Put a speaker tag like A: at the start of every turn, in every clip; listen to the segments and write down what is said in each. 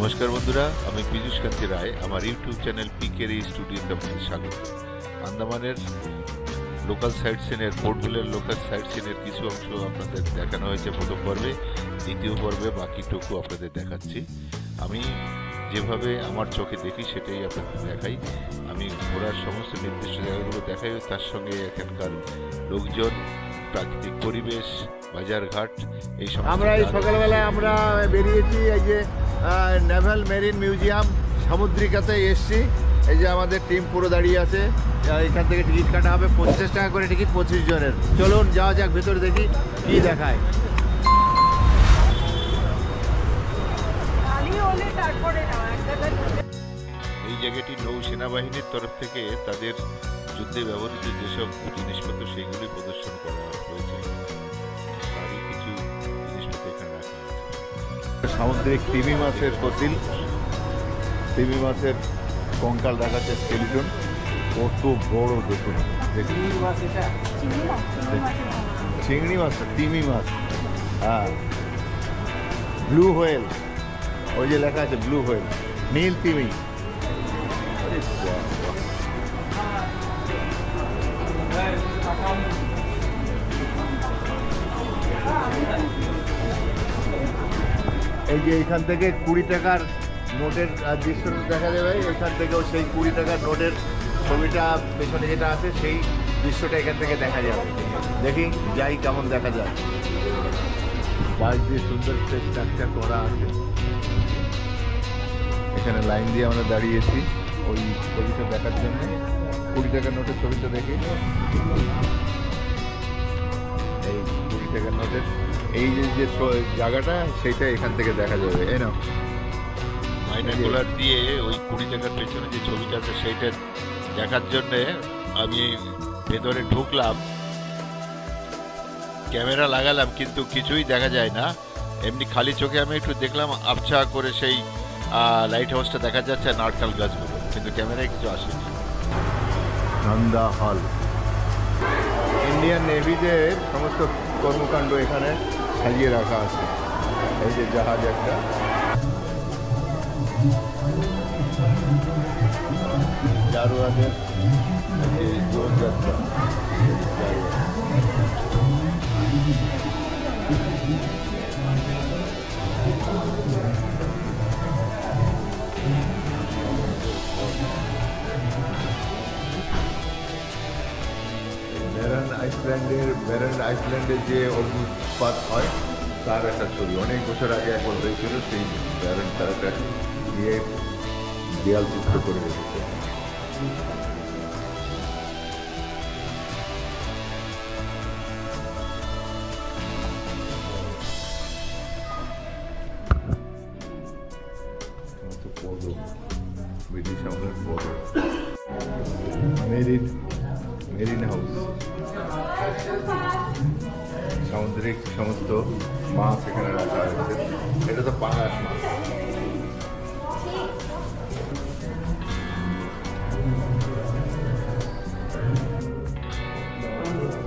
A: নমস্কার বন্ধুরা, আমি পীযূষ কান্তি রায়। আমার ইউটিউব চ্যানেল পিকেরি স্টুডিওতে আপনাদের স্বাগত। আন্দামানের লোকাল সাইট সিনের, পোর্ট ব্লেয়ার লোকাল সাইট সিনের কিছু অংশ আপনাদের দেখানো হয়েছে প্রথম পর্বে। দ্বিতীয় পর্বে বাকিটুকু আপনাদের দেখাচ্ছি। আমি যেভাবে আমার চোখে দেখি সেটাই আপনাদের দেখাই। আমি ঘোরার সমস্ত নির্দিষ্ট জায়গাগুলো দেখাই, তার সঙ্গে এখানকার লোকজন, প্রাকৃতিক পরিবেশ, বাজারঘাট, এই সব।
B: আমরা এই সকালবেলায় আমরা বেরিয়েছি এই যে নেভাল মেরিন মিউজিয়াম সামুদ্রিকাতে এসছি। এই যে আমাদের টিম পুরো দাঁড়িয়ে আছে। এখান থেকে টিকিট কাটা হবে 50 টাকা করে টিকিট, 25 জনের। চলুন যাওয়া যাক ভেতরে, দেখি কি দেখায়।
A: এই জায়গাটি নৌ সেনাবাহিনীর তরফ থেকে তাদের যুদ্ধে ব্যবহৃত যেসব জিনিসপত্র সেগুলি প্রদর্শন করা হয়েছে। তারই কিছু জিনিসপত্র এখানে রাখা আছে।
B: সামুদ্রিক তিমি মাছের ফসিল, তিমি মাছের কঙ্কাল দেখাচ্ছে, স্কেলিটন। কত বড় দেখুন, চিংড়ি মাছ, তিমি মাছ। হ্যাঁ, ব্লু হোয়েল, ওই যে লেখা আছে ব্লু হোয়েল, নীল তিমি। এই যে এইখান থেকে 20 টাকার নোটের দৃশ্যটা দেখা যাবে। এখান থেকেও সেই 20 টাকার নোটের ছবিটা পেছনে যেটা আছে সেই দৃশ্যটা এখান থেকে দেখা যাবে। দেখি যাই কেমন দেখা যায়। বাঁশ দিয়ে সুন্দর স্ট্রাকচার করা আছে। এখানে লাইন দিয়ে আমরা দাঁড়িয়েছি ওই ছবিটা দেখার জন্য। 20 টাকার নোটের ছবিটা দেখি। এই 20 টাকার নোটের এই যে জায়গাটা, সেইটা এখান থেকে দেখা যাবে। এই না,
A: বাইনাকুলার দিয়ে ওই 20 টাকার পেছনে যে ছবিটা আছে সেইটা দেখার জন্যে আমি ভেতরে ঢুকলাম, ক্যামেরা লাগালাম, কিন্তু কিছুই দেখা যায় না। এমনি খালি চোখে আমি একটু দেখলাম, আবছা করে সেই লাইট হাউসটা দেখা যাচ্ছে, নারকেল গাছগুলো, কিন্তু ক্যামেরায় কিছু আসেনি।
B: নন্দা হল, ইন্ডিয়ান নেভিদের সমস্ত কর্মকাণ্ড এখানে সাজিয়ে রাখা আছে। এই যে জাহাজ একটা, জারোয়াদের দোলযাত্রা। ব্যারন আইসল্যান্ডের যে অগ্নুৎপাত হয় তার একটা ছবি। অনেক বছর আগে একবার হয়েছিল, সেই ব্যারন তারাটা দিয়ে দেয়াল চিত্র করে রেখেছে। ব্রিটিশ আমলের পদক, মেরিন হাউস। সামুদ্রিক সমস্ত মাছ এখানে রাখা হয়েছে। এটা তো পাঙাশ মাছ।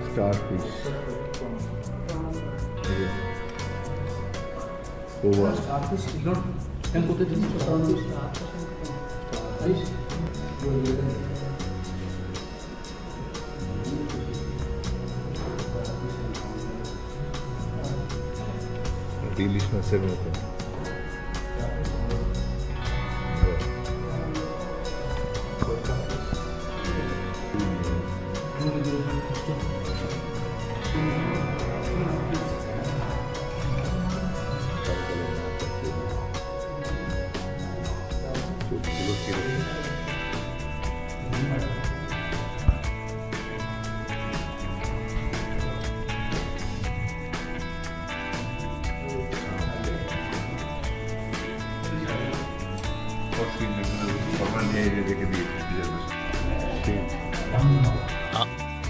B: স্টারফিশ, কোবা। ইলিশ মাছের মতো।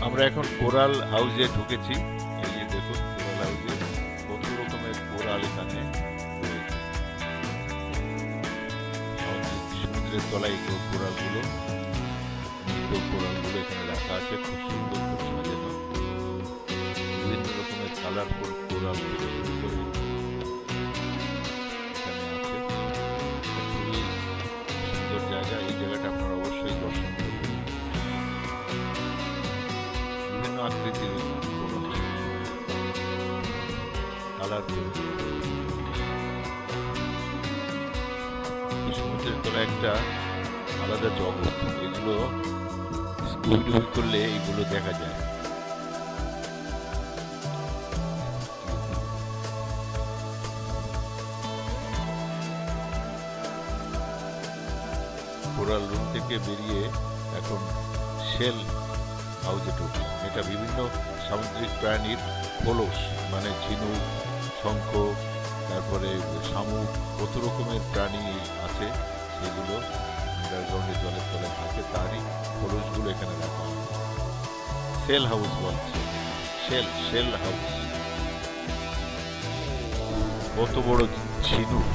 A: আমরা এখন কোরাল হাউসে ঢুকেছি। এই যে দেখুন, কোরাল হাউসে কত রকমের কোরাল এখানে রয়েছে। সমুদ্রের তলায় কোরালগুলো, কোরালগুলো এখানে রাখা আছে, খুব সুন্দর করে সাজানো। বিভিন্ন রকমের কালারফুল কোরাল থেকে শুরু করে এখানে আছে। সমুদ্রের তলায় একটা আলাদা জগৎ। এগুলো স্কুবি করলে এগুলো দেখা যায়। কোরাল রুম থেকে বেরিয়ে এখন শেল হাউজে ঢুকলাম। এটা বিভিন্ন সামুদ্রিক প্রাণীর খোলস, মানে ঝিনুক, শঙ্খ, তারপরে শামুক, কত রকমের প্রাণী আছে, সেগুলো আন্ডারগ্রাউন্ডে জলের তলায় থাকে, তারই খোলসগুলো এখানে রাখা হয়। শেল হাউস বলছে, শেল হাউস। কত বড় ঝিনুক,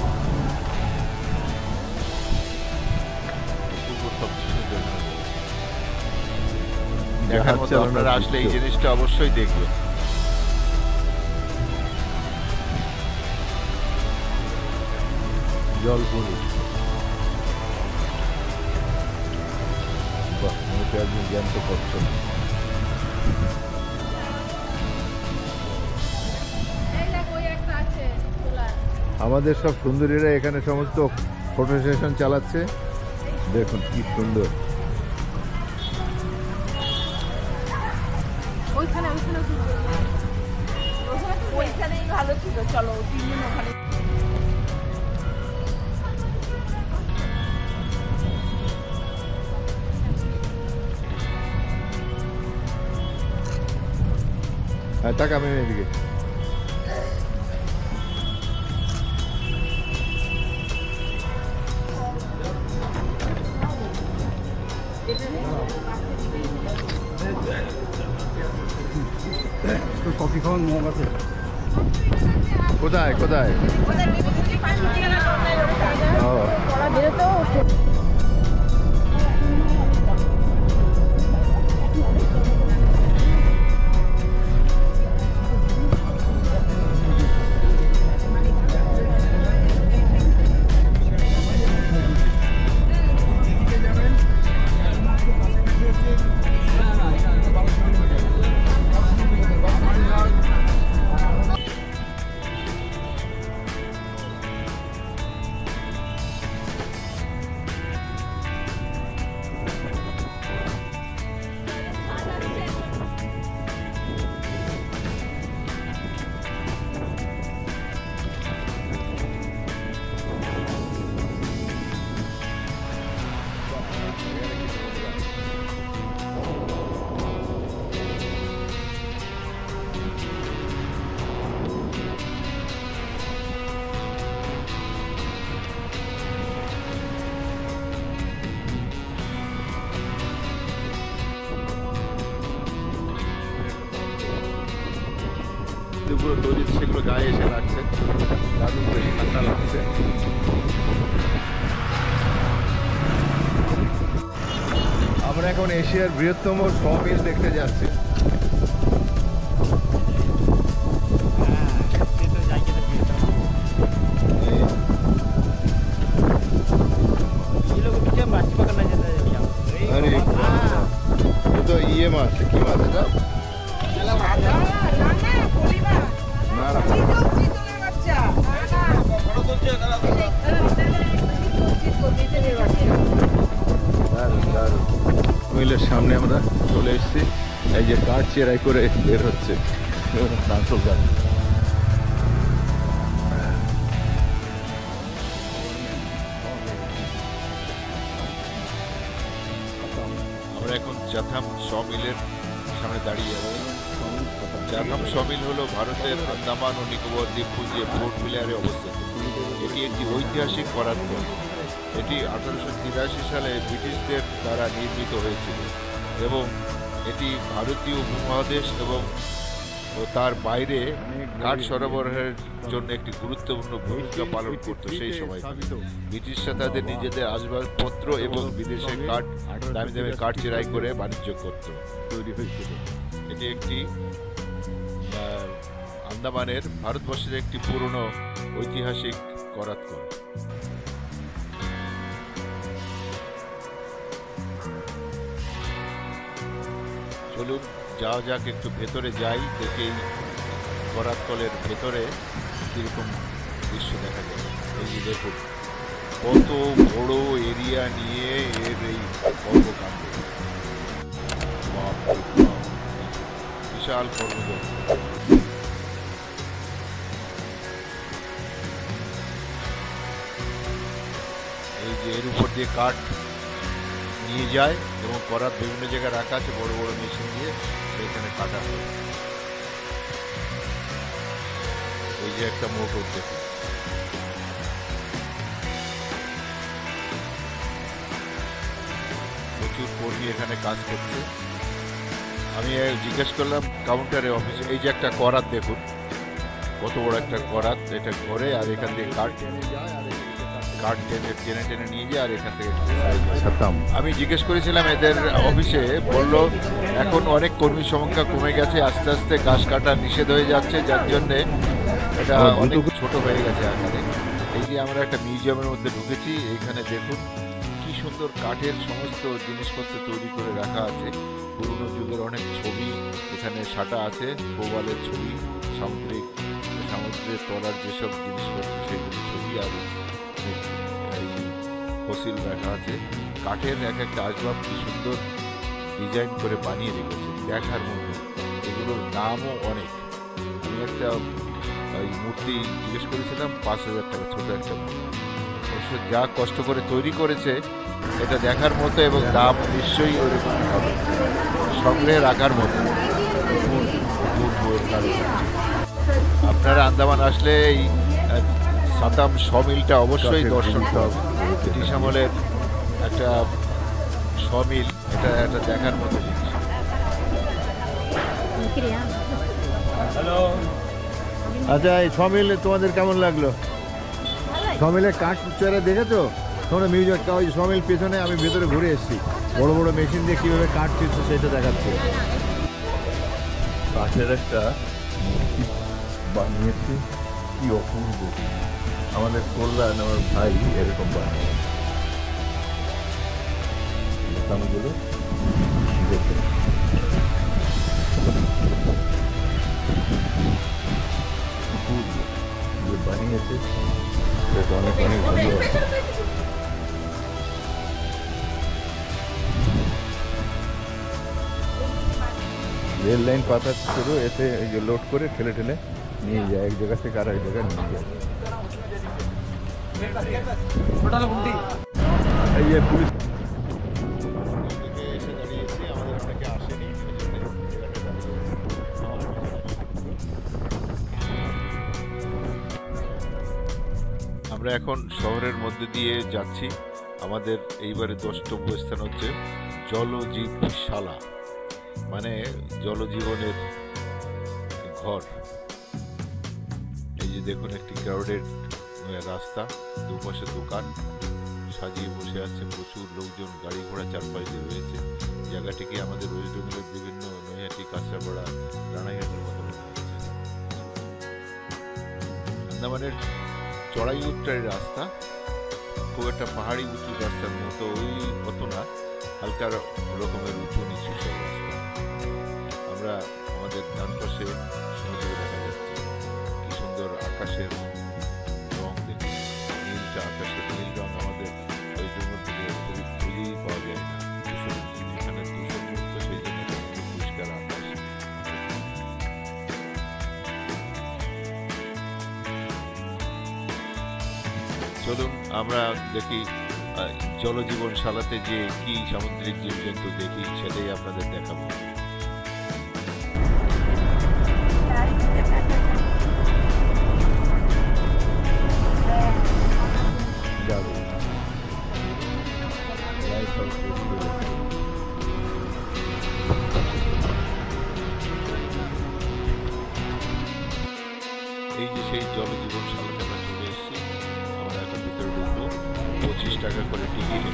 A: সব ঝিনুক দেখার মতো। আপনারা আসলে এই জিনিসটা অবশ্যই দেখবেন।
B: জলপুরি একদিন জ্যান্ত করছো। আমাদের সব সুন্দরীরা এখানে সমস্ত ফটো সেশন চালাচ্ছে। দেখুন কি সুন্দর।
C: ওইখানেই ভালো ছিল, চলো 3 দিন ওখানে।
B: হ্যাঁ, টাকা আমি এদিকে।
D: কফি খাওয়ার মগ আছে
B: কোথায় কোথায়? যেগুলো তৈরি সেগুলো গায়ে এসে লাগছে, দারুণ বেশ ঠান্ডা লাগছে। আমরা এখন এশিয়ার বৃহত্তম সমিল দেখতে যাচ্ছি। তো ইয়ে মাছ, কি মাছ এটা? মিলের সামনে আমরা চলে এসেছি। এই যে কাঠ চেরাই করে বের হচ্ছে নারকেল গাছ।
A: আমরা এখন জাথাম সমিলের সামনে দাঁড়িয়ে আছি। জাথাম সমিল হলো ভারতের আন্দামান ও নিকোবর দ্বীপপুঞ্জে পোর্ট ব্লেয়ারে অবস্থিত। এটি একটি ঐতিহাসিক করাতকল। এটি 1883 সালে ব্রিটিশদের দ্বারা নির্মিত হয়েছিল এবং এটি ভারতীয় উপমহাদেশ এবং তার বাইরে কাঠ সরবরাহের জন্য একটি গুরুত্বপূর্ণ ভূমিকা পালন করত। সেই সময় ব্রিটিশরা তাদের নিজেদের আসবাবপত্র এবং বিদেশে কাঠ দামি দামি কাঠ চেরাই করে বাণিজ্য করত। তৈরি হয়েছিল। এটি একটি আন্দামানের ভারতবর্ষের একটি পুরনো ঐতিহাসিক করাতকল। চলুন যাওয়া যাক, একটু ভেতরে যাই, দেখে এই করাতকলের ভেতরে কিরকম দৃশ্য দেখা যায়। এই যে দেখুন কত বড় এরিয়া নিয়ে এর এই কর্মকাণ্ড, বিশাল কর্মকাণ্ড। এই যে এর উপর দিয়ে কাঠ নিয়ে যায় এবং করার বিভিন্ন জায়গায় রাখা আছে বড় বড় মেশিন দিয়ে, সেখানে কাটা হয়। ওই যে একটা মোটর দেখুন, প্রচুর কর্মী এখানে কাজ করছে। আমি জিজ্ঞেস করলাম কাউন্টারে অফিসে, এই যে একটা করাত দেখুন, কত বড় একটা করাত, এটা করে আর এখান থেকে কাঠ টেনে টেনে নিয়ে যায় আর এখান থেকে। আমি জিজ্ঞেস করেছিলাম এদের অফিসে, বলল এখন অনেক কর্মী সংখ্যা কমে গেছে, আস্তে আস্তে গাছ কাটা নিষেধ হয়ে যাচ্ছে, যার জন্যে এটা অনেক ছোট হয়ে গেছে আকারে। এই যে আমরা একটা মিউজিয়ামের মধ্যে ঢুকেছি, এইখানে দেখুন কি সুন্দর কাঠের সমস্ত জিনিসপত্র তৈরি করে রাখা আছে। পুরনো যুগের অনেক ছবি এখানে সাঁটা আছে, প্রবালের ছবি, সমুদ্রের তলার যেসব জিনিসপত্র সেগুলো ছবি, আর ফসিল রাখা আছে। কাঠের এক একটা আসবাব কি সুন্দর ডিজাইন করে বানিয়ে রেখেছে, দেখার মতো। এগুলোর দামও অনেক। আমি একটা ওই মূর্তি জিজ্ঞেস করেছিলাম 5,000 টাকা, ছোট একটা মূর্তি। অবশ্য যা কষ্ট করে তৈরি করেছে এটা দেখার মতো এবং দাম নিশ্চয়ই ওরকম হবে, সংগ্রহে রাখার মতো। আপনারা আন্দামান আসলে এই সাতাম সমিলটা অবশ্যই দর্শন করবে। ব্রিটিশ আমলের একটা সমিল, এটা একটা দেখার মতো জিনিস।
B: আচ্ছা, এই সমিল তোমাদের কেমন লাগলো? সমিলের কাঠ চেহারা দেখেছো তোমরা? মিউজিয়াম ওই সমিল পেছনে আমি ভেতরে ঘুরে এসেছি, বড় বড় মেশিন দিয়ে কীভাবে কাঠ চিরছে সেটা দেখাচ্ছে। কাঠের একটা মূর্তি বানিয়েছে, কি অপূর্ব। আমাদের কল্যাণ, আমার ভাই এরকম বানিয়ে বোতামগুলো দেখে যে বানিয়েছে সেটা অনেক অনেক ধন্যবাদ। রেল লাইন পাতা শুরু, এতে এই যে লোড করে ঠেলে ঠেলে নিয়ে যায় এক জায়গা থেকে আর এক জায়গায় নিয়ে যায়। এই যে পুলিশ
A: আমরা এখন শহরের মধ্যে দিয়ে যাচ্ছি। আমাদের এইবারে দ্রষ্টব্য স্থান হচ্ছে জলজীবশালা, মানে জলজীবনের ঘর। এই যে দেখুন একটি ক্রাউডেড রাস্তা, দুপাশে দোকান সাজিয়ে বসে আছে, প্রচুর লোকজন, গাড়ি ঘোড়া চারপাশ দিয়ে রয়েছে। জায়গাটিকে আমাদের ওয়েস্ট বেঙ্গলের বিভিন্ন নৈহাটি, কাঁচরাপাড়া, রানাঘাটের মতো মনে হচ্ছে। আন্দামানের চড়াই উত্তরের রাস্তা, খুব একটা পাহাড়ি উঁচু রাস্তার মতো ওই অত না, হালকা রকমের উঁচু নিচু সব রাস্তা। আমরা আমাদের ডান পাশে সমুদ্র দেখা যাচ্ছে, কি সুন্দর আকাশের রং দেখি, নীলটা আকাশের নীল রং আমাদের ওই জন্য থেকে খুবই খুঁজেই পাওয়া যায় না। এখানে দূষণ মুক্ত, সেই জন্য পরিষ্কার আকাশ। চলুন আমরা দেখি জলজীবনশালাতে যে কি সামুদ্রিক জীবজন্তু দেখি, সেটাই আপনাদের দেখাবো। এই যে সেই জলজীবনশালাতে আমরা চলে এসেছি। আমরা এখন ভিতরে ঢুকবো, 25 টাকা করে টিকিট।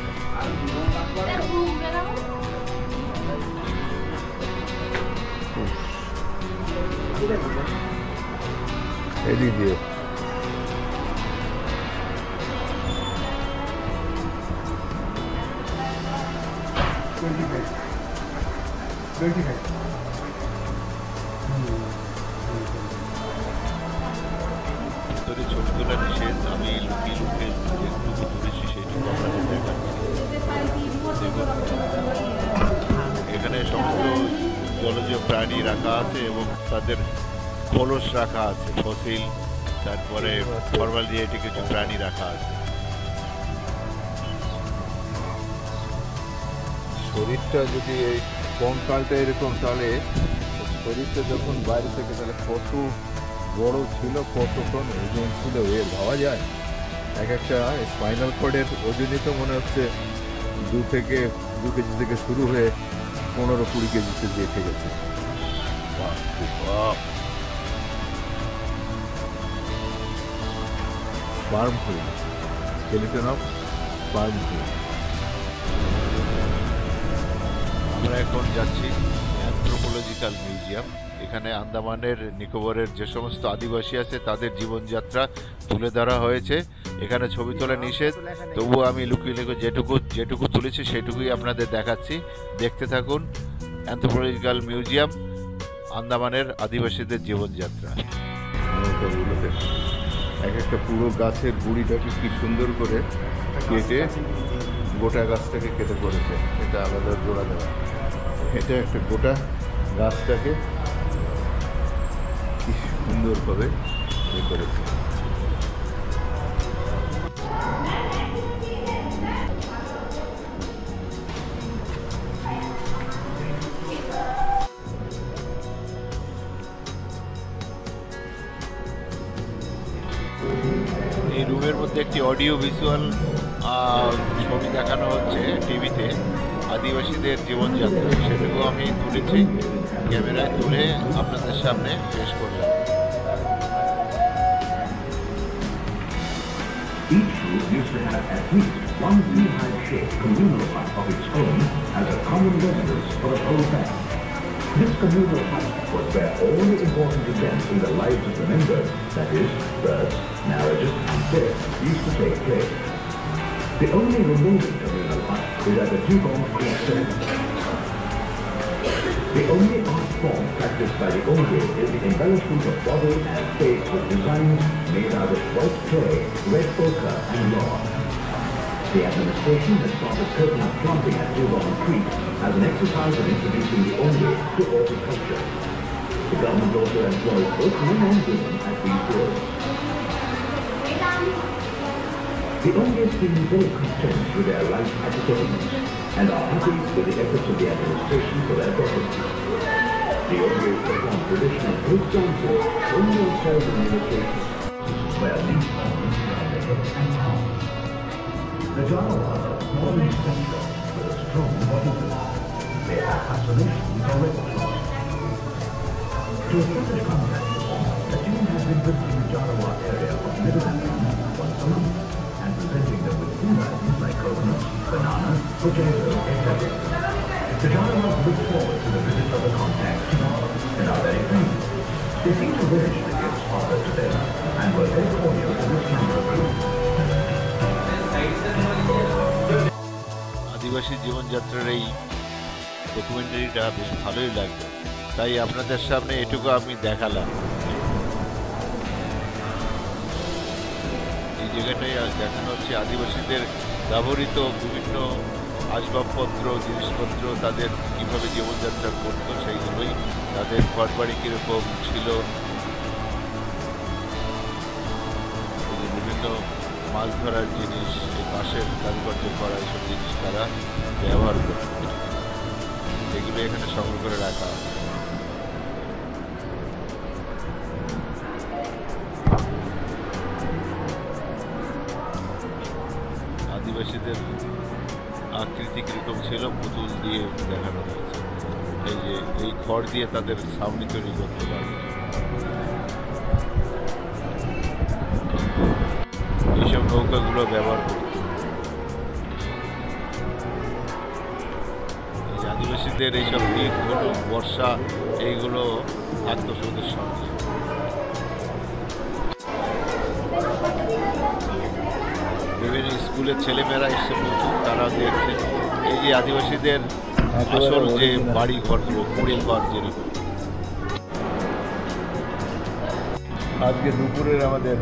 B: এদিক দিয়ে
A: ভিতরে ছবি তোলা নিষেধ। আমি লুকিয়ে লুকিয়ে একটু ঘুরেছি। প্রাণী রাখা আছে এবং তাদের খোলস রাখা আছে, ফসিল, তারপরে ফর্মাল রিয়েটে কিছু প্রাণী রাখা আছে।
B: শরীরটা যদি এই কঙ্কালটা এরকম, তাহলে শরীরটা যখন বাইরে থেকে তাহলে কত বড় ছিল, কতক্ষণ ওজন ছিল এর ভাবা যায়। এক একটা স্পাইনাল কর্ডের ওজনই তো মনে হচ্ছে 2 কেজি থেকে শুরু হয়ে 15-20 কেজিতে যেতে গেছে। Sperm wheel, skeleton of sperm wheel.
A: আমরা এখন যাচ্ছি অ্যানথ্রোপোলজিক্যাল মিউজিয়াম। এখানে আন্দামানের নিকোবরের যে সমস্ত আদিবাসী আছে তাদের জীবনযাত্রা তুলে ধরা হয়েছে। এখানে ছবি তোলা নিষেধ, তবুও আমি লুকিয়ে লুকিয়ে যেটুকু তুলেছি সেটুকুই আপনাদের দেখাচ্ছি। দেখতে থাকুন অ্যানথ্রোপোলজিক্যাল মিউজিয়াম, আন্দামানের আদিবাসীদের জীবনযাত্রা।
B: এক একটা পুরো গাছের গুঁড়িটাকে কি সুন্দর করে কেটে গোটা গাছটাকে কেটে করেছে। এটা আলাদা জোড়া দেওয়া, এটা একটা গোটা গাছটাকে কি সুন্দরভাবে ইয়ে করেছে।
A: এই রুমের মধ্যে একটি অডিও ভিজুয়াল ছবি দেখানো হচ্ছে টিভিতে, আদিবাসীদের জীবনযাত্রা। সেটুকু আমি তুলেছি, ক্যামেরায় তুলে আপনাদের সামনে পেশ করলাম।
D: Each group used to have at least one beehive-shaped communal hut of its own as a common residence for the whole family. This communal hut was where all the important events in the lives of the members, that is, births, marriages, and deaths, used to take place. The only remaining communal hut is at the Dugong Creek Cemetery. The only art form practiced by the Onge is the embellishment of body and face with designs made out of white clay, red ochre, and lawn. The administration has started coconut planting at Dugong Creek as an exercise in introducing the Onge to horticulture. The government also employs both men and women at these groves. The Onge seem very content with their life at the settlements and are happy with the efforts of the administration for their betterment. The Onge perform traditional folk dances, only on ceremony occasions, where these forms are the head and arms. The Jarawa are small in stature with a strong body build. They have fascinations or repertoire. To establish contact, the team has been visiting the Jarawa area of Middle Assam once a month and presenting them with food items like coconuts, bananas, potatoes, etc. The Jarawas look forward to the visit of the contacts and are very friendly. They seem to relish the gifts offered to them and were very cordial to this camera crew.
A: আদিবাসী জীবনযাত্রার এই ডকুমেন্টারিটা বেশ ভালোই লাগলো, তাই আপনাদের সামনে এটুকু আমি দেখালাম। এই জায়গাটাই দেখানো হচ্ছে আদিবাসীদের ব্যবহৃত বিভিন্ন আসবাবপত্র, জিনিসপত্র, তাদের কীভাবে জীবনযাত্রা করতো সেইগুলোই, তাদের ঘরবাড়ি কীরকম ছিল, বিভিন্ন মাছ ধরার জিনিস, এই পাশের কারুকার্য করা এইসব জিনিস তারা ব্যবহার করত, এগুলো এখানে সংগ্রহ করে রাখা হয়। আদিবাসীদের আকৃতি কীরকম ছিল পুতুল দিয়ে দেখানো হয়েছে। এই যে এই খড় দিয়ে তাদের ছাউনি তৈরি করতে পারে, এইসব নৌকাগুলো ব্যবহার করত। আদিবাসীদের এইসব দিকগুলো, বর্ষা, এইগুলো থাকতো ওদের সঙ্গে। বিভিন্ন স্কুলের ছেলেমেয়েরা এসে প্রচুর তারা দেখছে এই যে আদিবাসীদের আসল যে বাড়ি ঘরগুলো, কুড়ে ঘর যেরকম।
B: আজকে দুপুরের আমাদের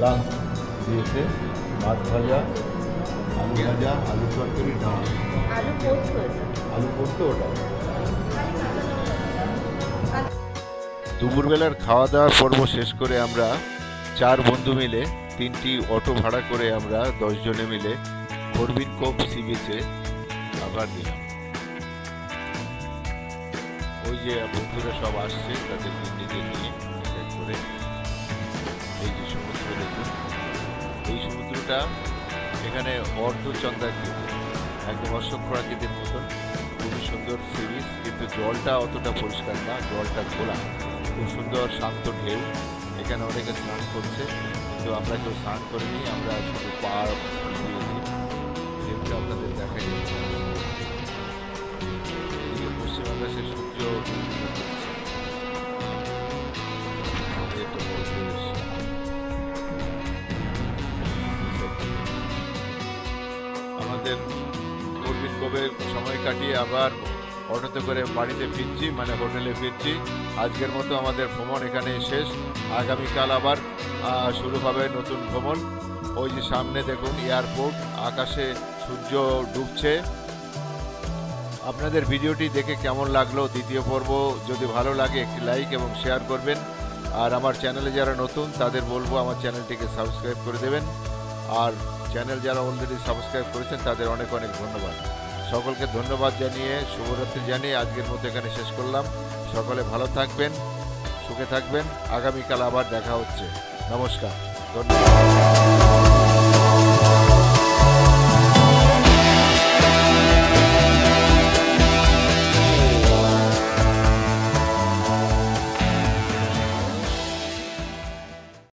B: লাঞ্চ দিয়েছে মাছ ভাজা, আলু ভাজা, আলু তরকারি, ডাল,
C: আলু পোস্ত হয়েছে।
B: আলু পোস্ত, ওটা
A: দুপুরবেলার খাওয়া দাওয়া পর্ব শেষ করে আমরা 4 বন্ধু মিলে 3টি অটো ভাড়া করে আমরা 10 জনে মিলে করবিন কোভ সি বিচে আবার দিলাম। ওই যে বন্ধুরা সব আসছে তাদের নিজেদের নিয়ে এক করে। এই যে সমুদ্র দেখুন, এই সমুদ্রটা এখানে অর্ধচন্দ্রাকৃতি, একদম অশোক প্রাকৃতির মতন, খুবই সুন্দর সি বিচ, কিন্তু জলটা অতটা পরিষ্কার না, জলটা খোলা, খুব সুন্দর শান্ত ঢেউ। এখানে অনেকে স্নান করছে, কিন্তু আমরা কেউ স্নান করিনি, আমরা শুধু পা দিয়েছি। ঢেউটা আপনাদের দেখাই। এদিকে পশ্চিম আকাশে সূর্য আমাদের করবিন কোভে সময় কাটিয়ে আবার অটোতে করে বাড়িতে ফিরছি, মানে হোটেলে ফিরছি। আজকের মতো আমাদের ভ্রমণ এখানে শেষ। আগামীকাল আবার শুরু হবে নতুন ভ্রমণ। ওই যে সামনে দেখুন এয়ারপোর্ট, আকাশে সূর্য ডুবছে। আপনাদের ভিডিওটি দেখে কেমন লাগলো? দ্বিতীয় পর্ব যদি ভালো লাগে একটি লাইক এবং শেয়ার করবেন। আর আমার চ্যানেলে যারা নতুন তাদের বলবো আমার চ্যানেলটিকে সাবস্ক্রাইব করে দেবেন। আর চ্যানেল যারা অলরেডি সাবস্ক্রাইব করেছেন তাদের অনেক অনেক ধন্যবাদ। সকলকে ধন্যবাদ জানিয়ে শুভরাত্রি জানিয়ে আজকের মতো এখানে শেষ করলাম। সকলে ভালো থাকবেন, সুখে থাকবেন। আগামীকাল আবার দেখা হচ্ছে। নমস্কার, ধন্যবাদ।